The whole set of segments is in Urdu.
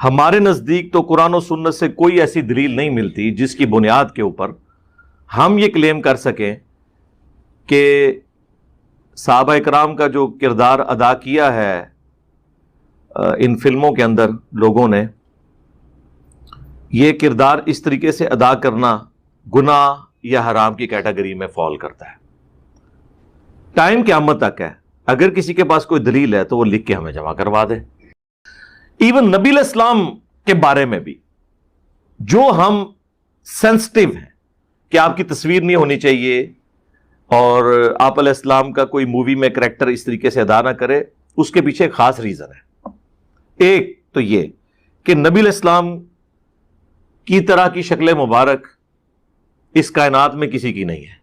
ہمارے نزدیک تو قرآن و سنت سے کوئی ایسی دلیل نہیں ملتی جس کی بنیاد کے اوپر ہم یہ کلیم کر سکیں کہ صحابہ اکرام کا جو کردار ادا کیا ہے ان فلموں کے اندر لوگوں نے، یہ کردار اس طریقے سے ادا کرنا گناہ یا حرام کی کیٹیگری میں فال کرتا ہے۔ ٹائم قیامت تک ہے، اگر کسی کے پاس کوئی دلیل ہے تو وہ لکھ کے ہمیں جمع کروا دے۔ ایون نبی علیہ السلام کے بارے میں بھی جو ہم سینسٹیو ہیں کہ آپ کی تصویر نہیں ہونی چاہیے اور آپ علیہ السلام کا کوئی مووی میں کریکٹر اس طریقے سے ادا نہ کرے، اس کے پیچھے ایک خاص ریزن ہے۔ ایک تو یہ کہ نبی علیہ السلام کی طرح کی شکل مبارک اس کائنات میں کسی کی نہیں ہے،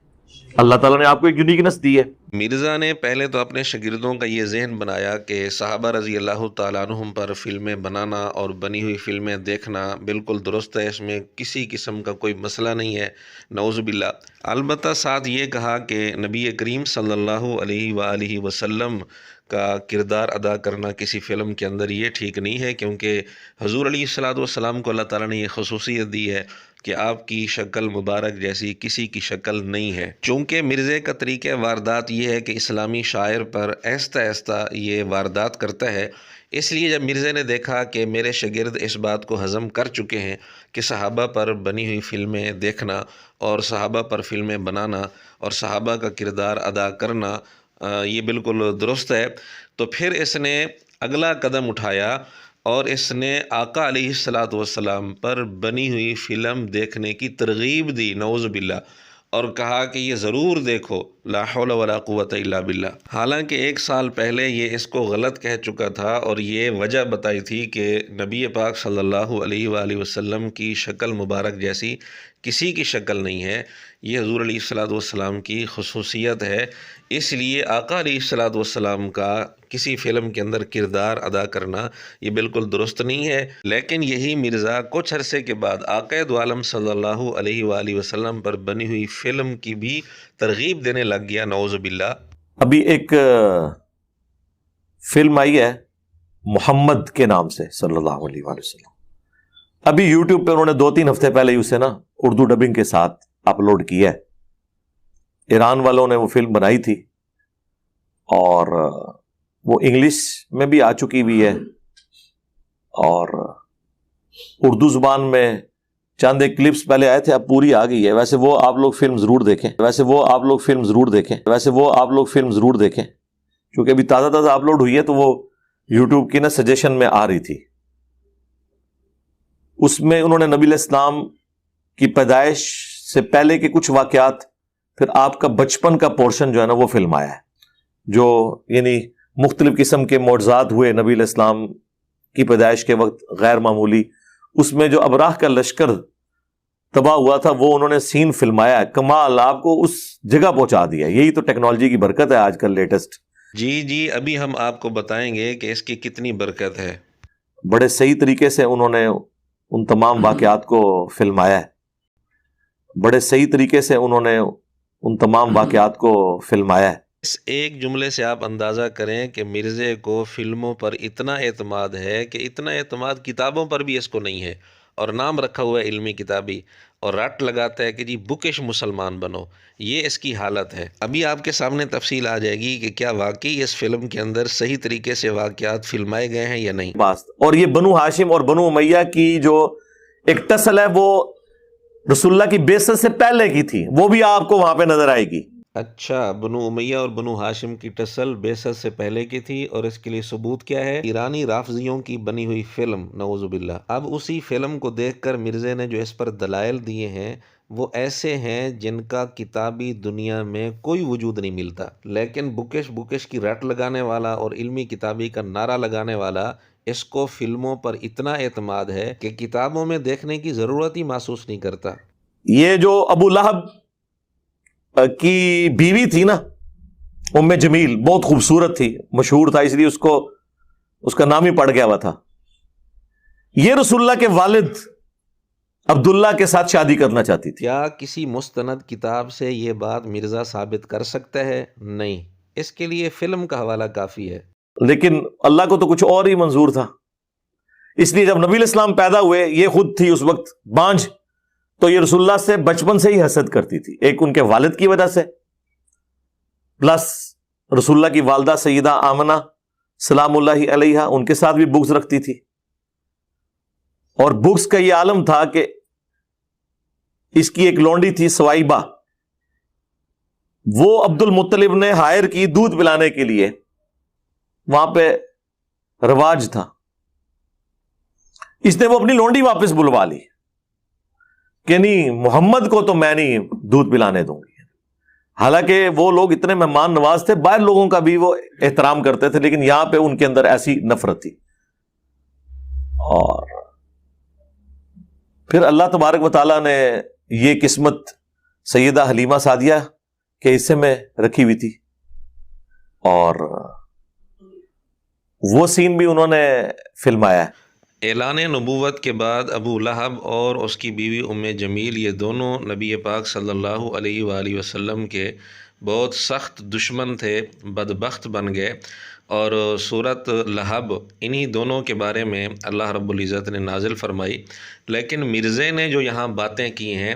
اللہ تعالیٰ نے آپ کو ایک یونیکنس دی ہے۔ مرزا نے پہلے تو اپنے شاگردوں کا یہ ذہن بنایا کہ صحابہ رضی اللہ تعالیٰ عنہم پر فلمیں بنانا اور بنی ہوئی فلمیں دیکھنا بالکل درست ہے، اس میں کسی قسم کا کوئی مسئلہ نہیں ہے، نعوذ باللہ۔ البتہ ساتھ یہ کہا کہ نبی کریم صلی اللہ علیہ وآلہ وسلم کا کردار ادا کرنا کسی فلم کے اندر یہ ٹھیک نہیں ہے، کیونکہ حضور علیہ الصلوۃ والسلام کو اللہ تعالیٰ نے یہ خصوصیت دی ہے کہ آپ کی شکل مبارک جیسی کسی کی شکل نہیں ہے۔ چونکہ مرزے کا طریقہ واردات یہ ہے کہ اسلامی شاعر پر آہستہ آہستہ یہ واردات کرتا ہے، اس لیے جب مرزے نے دیکھا کہ میرے شاگرد اس بات کو ہضم کر چکے ہیں کہ صحابہ پر بنی ہوئی فلمیں دیکھنا اور صحابہ پر فلمیں بنانا اور صحابہ کا کردار ادا کرنا یہ بالکل درست ہے، تو پھر اس نے اگلا قدم اٹھایا اور اس نے آقا علیہ الصلوۃ والسلام پر بنی ہوئی فلم دیکھنے کی ترغیب دی، نعوذ باللہ، اور کہا کہ یہ ضرور دیکھو، لا حول ولا قوت الا باللہ۔ حالانکہ 1 سال پہلے یہ اس کو غلط کہہ چکا تھا اور یہ وجہ بتائی تھی کہ نبی پاک صلی اللہ علیہ وآلہ وسلم کی شکل مبارک جیسی کسی کی شکل نہیں ہے، یہ حضور علیہ الصلوۃ والسلام کی خصوصیت ہے، اس لیے آقا علیہ الصلوۃ والسلام کا کسی فلم کے اندر کردار ادا کرنا یہ بالکل درست نہیں ہے۔ لیکن یہی مرزا کچھ عرصے کے بعد آقا دو عالم صلی اللہ علیہ وآلہ وسلم پر بنی ہوئی فلم کی بھی ترغیب دینے لگ گیا، نعوذ باللہ۔ ابھی ایک فلم آئی ہے محمد کے نام سے صلی اللہ علیہ وآلہ وسلم، ابھی یوٹیوب پہ انہوں نے 2-3 ہفتے پہلے اسے اردو ڈبنگ کے ساتھ اپلوڈ کیا ہے۔ ایران والوں نے وہ فلم بنائی تھی اور وہ انگلش میں بھی آ چکی بھی ہے اور اردو زبان میں چند ایک کلپس پہلے آئے تھے، اب پوری آ گئی ہے۔ ویسے وہ آپ لوگ فلم ضرور دیکھیں کیونکہ ابھی تازہ اپلوڈ ہوئی ہے، تو وہ یوٹیوب کی سجیشن میں آ رہی تھی۔ اس میں انہوں نے نبی علیہ السلام کی پیدائش سے پہلے کے کچھ واقعات، پھر آپ کا بچپن کا پورشن جو ہے وہ فلمایا ہے، جو یعنی مختلف قسم کے معجزات ہوئے نبی علیہ السلام کی پیدائش کے وقت غیر معمولی، اس میں جو ابراہ کا لشکر تباہ ہوا تھا وہ انہوں نے سین فلمایا ہے، کمال، آپ کو اس جگہ پہنچا دیا۔ یہی تو ٹیکنالوجی کی برکت ہے آج کل لیٹسٹ۔ جی ابھی ہم آپ کو بتائیں گے کہ اس کی کتنی برکت ہے۔ بڑے صحیح طریقے سے انہوں نے ان تمام واقعات کو فلمایا ہے، اس ایک جملے سے آپ اندازہ کریں کہ مرزے کو فلموں پر اتنا اعتماد ہے کہ اتنا اعتماد کتابوں پر بھی اس کو نہیں ہے، اور نام رکھا ہوا ہے علمی کتابی، اور رٹ لگاتا ہے کہ جی بکش مسلمان بنو۔ یہ اس کی حالت ہے۔ ابھی آپ کے سامنے تفصیل آ جائے گی کہ کیا واقعی اس فلم کے اندر صحیح طریقے سے واقعات فلمائے گئے ہیں یا نہیں۔ اور یہ بنو ہاشم اور بنو امیہ کی جو ایک ٹسل ہے وہ رسول اللہ کی بعثت سے پہلے کی تھی، وہ بھی آپ کو وہاں پہ نظر آئے گی۔ اچھا، بنو امیہ اور بنو ہاشم کی ٹسل بعثت سے پہلے کی تھی، اور اس کے لیے ثبوت کیا ہے؟ ایرانی رافضیوں کی بنی ہوئی فلم، نعوذ باللہ۔ اب اسی فلم کو دیکھ کر مرزے نے جو اس پر دلائل دیے ہیں وہ ایسے ہیں جن کا کتابی دنیا میں کوئی وجود نہیں ملتا، لیکن بکش کی رٹ لگانے والا اور علمی کتابی کا نعرہ لگانے والا اس کو فلموں پر اتنا اعتماد ہے کہ کتابوں میں دیکھنے کی ضرورت ہی محسوس نہیں کرتا۔ یہ جو ابو لہب کی بیوی تھی ام جمیل، بہت خوبصورت تھی، مشہور تھا، اس لیے اس کا نام ہی پڑ گیا ہوا تھا۔ یہ رسول اللہ کے والد عبداللہ کے ساتھ شادی کرنا چاہتی تھی۔ کیا کسی مستند کتاب سے یہ بات مرزا ثابت کر سکتا ہے؟ نہیں، اس کے لیے فلم کا حوالہ کافی ہے۔ لیکن اللہ کو تو کچھ اور ہی منظور تھا، اس لیے جب نبی علیہ السلام پیدا ہوئے، یہ خود تھی اس وقت بانجھ، تو یہ رسول اللہ سے بچپن سے ہی حسد کرتی تھی، ایک ان کے والد کی وجہ سے، پلس رسول اللہ کی والدہ سیدہ آمنہ سلام اللہ علیہا، ان کے ساتھ بھی بغض رکھتی تھی. اور بغض کا یہ عالم تھا کہ اس کی ایک لونڈی تھی سوائبہ، وہ عبد المطلب نے ہائر کی دودھ پلانے کے لیے، وہاں پہ رواج تھا، اس نے وہ اپنی لونڈی واپس بلوا لی کہ نہیں محمد کو تو میں نہیں دودھ پلانے دوں گی. حالانکہ وہ لوگ اتنے مہمان نواز تھے، باہر لوگوں کا بھی وہ احترام کرتے تھے، لیکن یہاں پہ ان کے اندر ایسی نفرت تھی. اور پھر اللہ تبارک و تعالیٰ نے یہ قسمت سیدہ حلیمہ سعدیہ کے حصے میں رکھی ہوئی تھی، اور وہ سین بھی انہوں نے فلمایا ہے. اعلان نبوت کے بعد ابو لہب اور اس کی بیوی ام جمیل یہ دونوں نبی پاک صلی اللہ علیہ وآلہ وسلم کے بہت سخت دشمن تھے، بدبخت بن گئے. اور سورت لہب انہی دونوں کے بارے میں اللہ رب العزت نے نازل فرمائی. لیکن مرزے نے جو یہاں باتیں کی ہیں،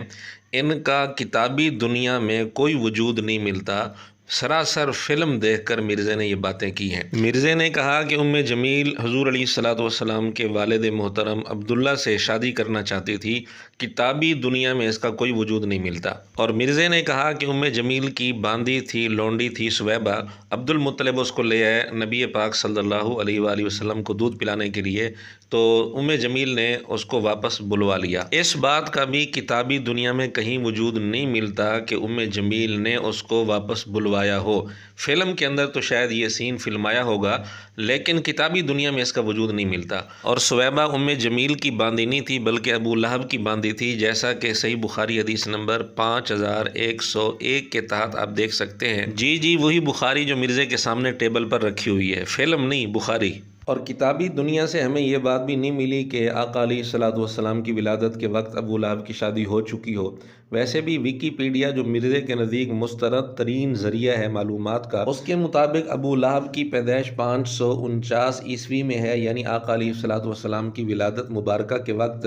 ان کا کتابی دنیا میں کوئی وجود نہیں ملتا. سراسر فلم دیکھ کر مرزے نے یہ باتیں کی ہیں. مرزے نے کہا کہ ام جمیل حضور علیہ الصلوۃ والسلام کے والد محترم عبداللہ سے شادی کرنا چاہتی تھی، کتابی دنیا میں اس کا کوئی وجود نہیں ملتا. اور مرزے نے کہا کہ ام جمیل کی باندی تھی، لونڈی تھی سویبہ، عبد المطلب اس کو لے آئے نبی پاک صلی اللہ علیہ وآلہ وسلم کو دودھ پلانے کے لیے، تو ام جمیل نے اس کو واپس بلوا لیا. اس بات کا بھی کتابی دنیا میں کہیں وجود نہیں ملتا کہ ام جمیل نے اس کو واپس بلوایا ہو. فلم کے اندر تو شاید یہ سین فلمایا ہوگا، لیکن کتابی دنیا میں اس کا وجود نہیں ملتا. اور سویبہ ام جمیل کی باندی نہیں تھی بلکہ ابو لہب کی باندی تھی، جیسا کہ صحیح بخاری حدیث نمبر 5101 کے تحت آپ دیکھ سکتے ہیں. جی وہی بخاری جو مرزے کے سامنے ٹیبل پر رکھی ہوئی ہے، فلم نہیں، بخاری. اور کتابی دنیا سے ہمیں یہ بات بھی نہیں ملی کہ آقا علیہ الصلوۃ والسلام کی ولادت کے وقت ابو لہب کی شادی ہو چکی ہو. ویسے بھی ویکیپیڈیا جو مرزے کے نزدیک مستند ترین ذریعہ ہے معلومات کا، اس کے مطابق ابو لہب کی پیدائش 549 عیسوی میں ہے، یعنی آقا علیہ الصلوۃ والسلام کی ولادت مبارکہ کے وقت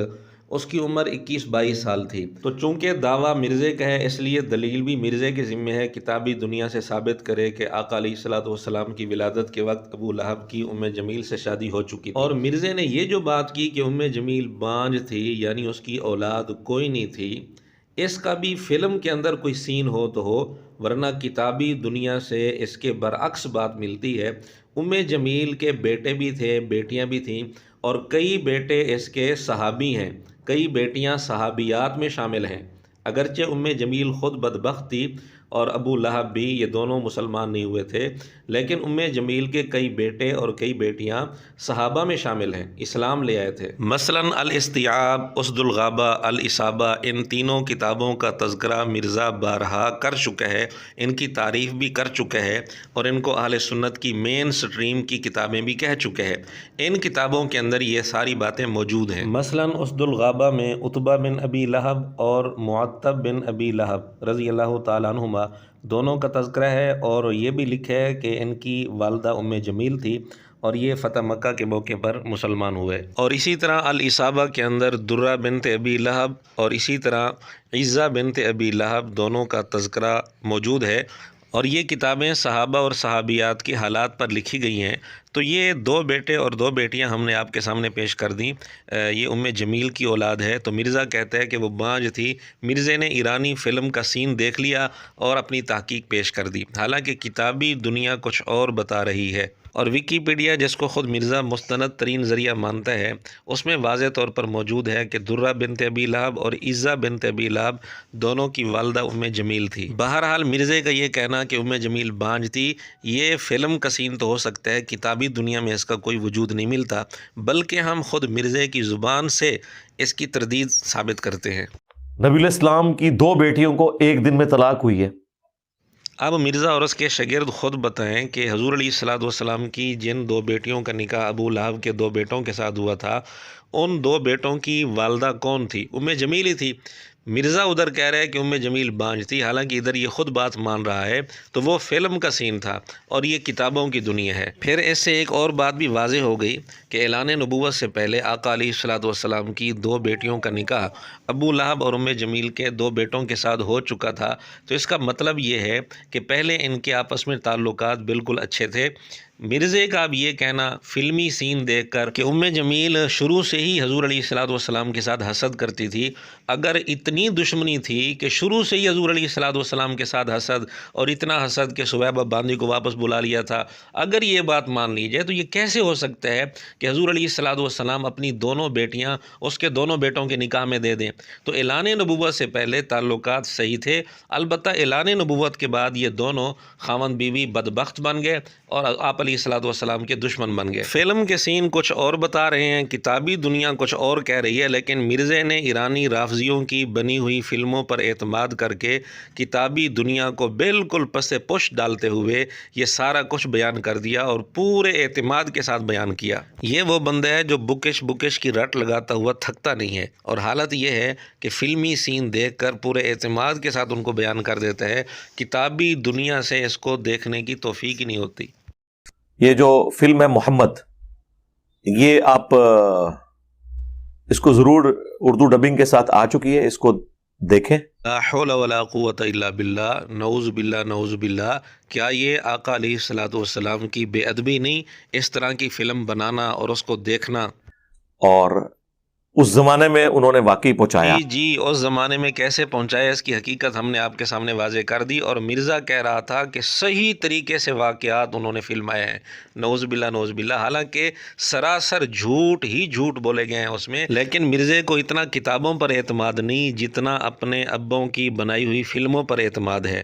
اس کی عمر 21-22 سال تھی. تو چونکہ دعویٰ مرزے کا ہے، اس لیے دلیل بھی مرزے کے ذمہ ہے کتابی دنیا سے ثابت کرے کہ آقا علیہ الصلوۃ والسلام کی ولادت کے وقت ابو لہب کی ام جمیل سے شادی ہو چکی تھی. اور مرزے نے یہ جو بات کی کہ ام جمیل بانجھ تھی، یعنی اس کی اولاد کوئی نہیں تھی، اس کا بھی فلم کے اندر کوئی سین ہو تو ہو، ورنہ کتابی دنیا سے اس کے برعکس بات ملتی ہے. ام جمیل کے بیٹے بھی تھے، بیٹیاں بھی تھیں، اور کئی بیٹے اس کے صحابی ہیں، کئی بیٹیاں صحابیات میں شامل ہیں. اگرچہ ام جمیل خود بدبخت تھی اور ابو لہب بھی، یہ دونوں مسلمان نہیں ہوئے تھے، لیکن ام جمیل کے کئی بیٹے اور کئی بیٹیاں صحابہ میں شامل ہیں، اسلام لے آئے تھے. مثلا الاستیعاب، اسد الغابہ، الاصابہ، ان تینوں کتابوں کا تذکرہ مرزا بارہا کر چکا ہے، ان کی تعریف بھی کر چکا ہے، اور ان کو اہل سنت کی مین سٹریم کی کتابیں بھی کہہ چکے ہیں. ان کتابوں کے اندر یہ ساری باتیں موجود ہیں. مثلا اسد الغابہ میں عتبہ بن ابی لہب اور معتب بن ابی لہب رضی اللہ تعالیٰ عنہما دونوں کا تذکرہ ہے، اور یہ بھی لکھا ہے کہ ان کی والدہ ام جمیل تھی اور یہ فتح مکہ کے موقع پر مسلمان ہوئے. اور اسی طرح الاصابہ کے اندر درہ بنت ابی لہب اور اسی طرح عزہ بنت ابی لہب دونوں کا تذکرہ موجود ہے، اور یہ کتابیں صحابہ اور صحابیات کی حالات پر لکھی گئی ہیں. تو یہ دو بیٹے اور دو بیٹیاں ہم نے آپ کے سامنے پیش کر دیں. یہ ام جمیل کی اولاد ہے. تو مرزا کہتا ہے کہ وہ بانجھ تھی. مرزے نے ایرانی فلم کا سین دیکھ لیا اور اپنی تحقیق پیش کر دی، حالانکہ کتابی دنیا کچھ اور بتا رہی ہے. اور ویکیپیڈیا جس کو خود مرزا مستند ترین ذریعہ مانتا ہے، اس میں واضح طور پر موجود ہے کہ درہ بنت ابی لہب اور عزہ بنت ابی لہب دونوں کی والدہ ام جمیل تھی. بہرحال مرزے کا یہ کہنا کہ ام جمیل بانجھ تھی، یہ فلم کا سین تو ہو سکتا ہے، کتابی دنیا میں اس کا کوئی وجود نہیں ملتا، بلکہ ہم خود مرزے کی زبان سے اس کی تردید ثابت کرتے ہیں. نبی علیہ السلام کی دو بیٹیوں کو ایک دن میں طلاق ہوئی ہے. اب مرزا اور اس کے شاگرد خود بتائیں کہ حضور علیہ الصلوۃ والسلام کی جن دو بیٹیوں کا نکاح ابو لہب کے دو بیٹوں کے ساتھ ہوا تھا، ان دو بیٹوں کی والدہ کون تھی؟ ام جمیل ہی تھی. مرزا ادھر کہہ رہے ہیں کہ جمیل بانج تھی، حالانکہ ادھر یہ خود بات مان رہا ہے، تو وہ فلم کا سین تھا اور یہ کتابوں کی دنیا ہے۔ پھر اس سے ایک اور بات بھی واضح ہو گئی کہ اعلان نبوت سے پہلے آقا علیہ الصلوۃ والسلام کی 2 بیٹیوں کا نکاح ابو لہب اور جمیل کے 2 بیٹوں کے ساتھ ہو چکا تھا، تو اس کا مطلب یہ ہے کہ پہلے ان کے آپس میں تعلقات بالکل اچھے تھے۔ مرزے کا اب یہ کہنا فلمی سین دیکھ کر کہ جمیل شروع سے ہی حضور علیہ الصلوۃ والسلام کے ساتھ حسد کرتی تھی، اگر اتنی دشمنی تھی کہ شروع سے ہی حضور علیہ الصلوۃ والسلام کے ساتھ حسد، اور اتنا حسد کہ سویبہ باندی کو واپس بلا لیا تھا، اگر یہ بات مان لی جائے تو یہ کیسے ہو سکتا ہے کہ حضور علیہ الصلوۃ والسلام اپنی دونوں بیٹیاں اس کے دونوں بیٹوں کے نکاح میں دے دیں؟ تو اعلان نبوت سے پہلے تعلقات صحیح تھے، البتہ اعلان نبوت کے بعد یہ دونوں خاوند بیوی بدبخت بن گئے اور آپ علیہ الصلوۃ والسلام کے دشمن بن گئے۔ فلم کے سین کچھ اور بتا رہے ہیں، کتابی دنیا کچھ اور کہہ رہی ہے، لیکن مرزے نے ایرانی رافضیوں کی بنی ہوئی فلموں پر اعتماد کر کے کتابی دنیا کو بالکل پس پش ڈالتے ہوئے یہ سارا کچھ بیان کر دیا اور پورے اعتماد کے ساتھ بیان کیا۔ یہ وہ بندہ ہے جو بکش کی رٹ لگاتا ہوا تھکتا نہیں ہے، اور حالت یہ ہے کہ فلمی سین دیکھ کر پورے اعتماد کے ساتھ ان کو بیان کر دیتا ہے، کتابی دنیا سے اس کو دیکھنے کی توفیق ہی نہیں ہوتی۔ یہ جو فلم ہے محمد، یہ آپ اس کو ضرور اردو ڈبنگ کے ساتھ آ چکی ہے، اس کو دیکھیں۔ لا حول ولا قوت الا باللہ، نعوذ باللہ نعوذ باللہ۔ کیا یہ آقا علیہ الصلوۃ والسلام کی بے ادبی نہیں، اس طرح کی فلم بنانا اور اس کو دیکھنا؟ اور اس زمانے میں انہوں نے واقعی پہنچایا۔ جی اس زمانے میں کیسے پہنچایا، اس کی حقیقت ہم نے آپ کے سامنے واضح کر دی، اور مرزا کہہ رہا تھا کہ صحیح طریقے سے واقعات انہوں نے فلمائے ہیں۔ نعوذ باللہ نعوذ باللہ، حالانکہ سراسر جھوٹ ہی جھوٹ بولے گئے ہیں اس میں، لیکن مرزے کو اتنا کتابوں پر اعتماد نہیں جتنا اپنے ابوں کی بنائی ہوئی فلموں پر اعتماد ہے۔